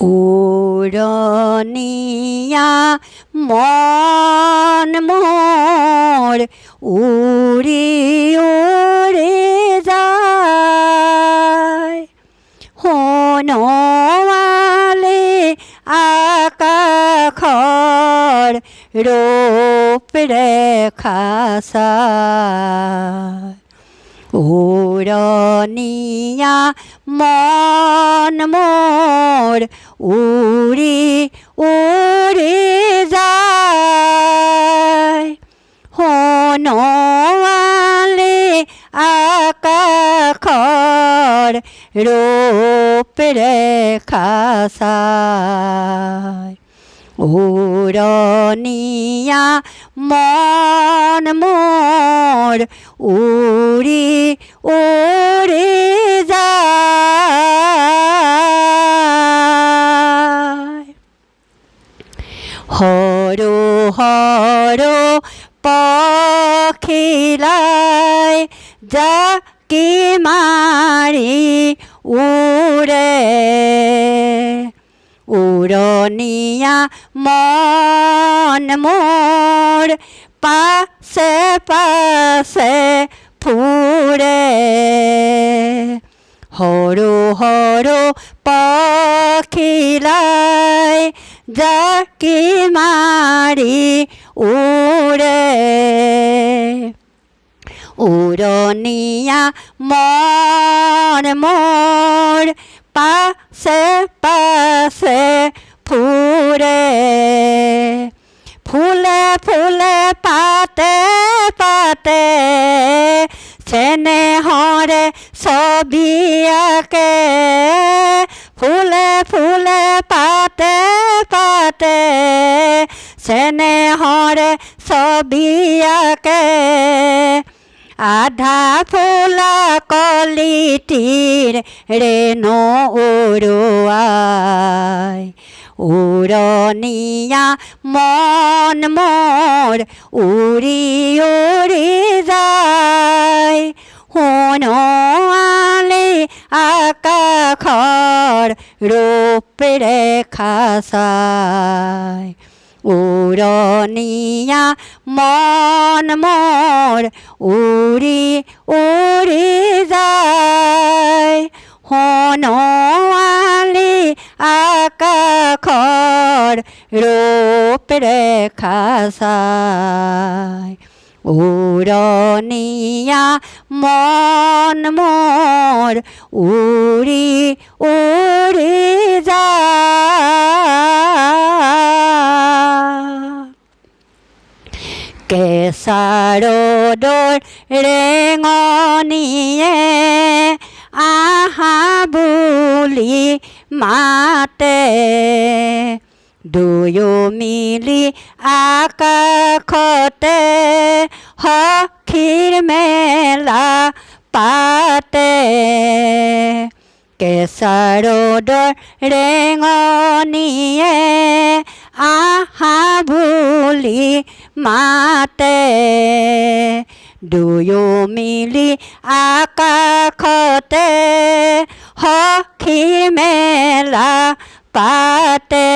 উৰণীয়া মন মোৰ উৰি উৰি যায়, সোণোৱালী আকাশৰ ৰূপ ৰেখা চাই। উৰণীয়া মন মোৰ উৰি উৰি যায়, সোণোৱালী আকাশৰ ৰূপ ৰেখা চাই। উৰণীয়া মন মোৰ উৰি উৰি যায়। সৰু সৰু পখিলাই জাকি মাৰি উৰে, উৰণীয়া মন মোৰ পাছে পাছে ফুৰে। সৰু সৰু পখিলাই জাকি মাৰি উৰে, উৰণীয়া মন মোৰ পাছে পাছে ফুৰে। ফুলে ফুলে পাতে পাতে চেনেহৰে ছবি আঁকে, ফুলে ফুলে পাতে পাতে চেনেহৰে ছবি আঁকে। আধা ফুলা কলিটিৰ ৰেণু উৰুৱাই, উৰণীয়া মন মোৰ উৰি উৰি যায়, সোণোৱালী আকাশৰ ৰূপ ৰেখা চাই। উৰণীয়া মন মোৰ উৰি উৰি যায়, সোণোৱালী আকাশৰ ৰূপ ৰেখা চাই। উৰণীয়া মন মোৰ উৰি উৰি যায়। কেঁচা ৰ'দৰ ৰেঙনিয়ে আহা বুলি মাতে, দুয়ো মিলি আকাশতে সখীৰ মেলা পাতে। কেঁচা ৰ'দৰ ৰেঙনিয়ে আহা বুলি মাতে, দুয়ো মিলি আকাশতে সখীৰ মেলা পাতে।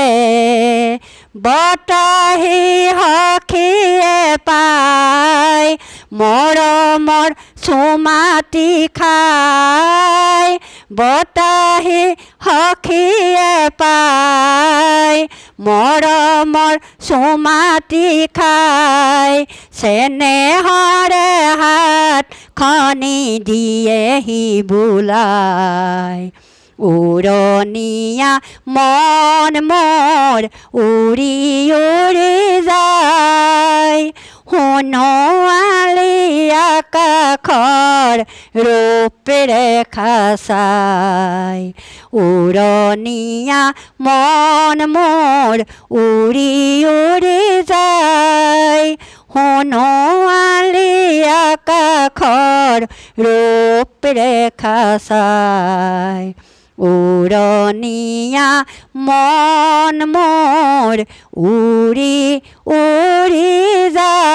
বতাহী সখীয়ে পাই মৰমৰ চুমাটি খাই, বতাহী সখীয়ে পাই মৰমৰ চুমাটি খাই। চেনেহৰে হাতখনি দিয়েহি বোলাই, উৰণীয়া মন মোৰ উৰি উৰি যায়, সোণোৱালী আকাশৰ ৰূপ ৰেখা চাই। উৰণীয়া মন মোৰ উৰি উৰি যায়, সোণোৱালী আকাশৰ ৰূপ ৰেখা চাই। উৰণীয়া মন মোৰ উৰি উৰি যায়।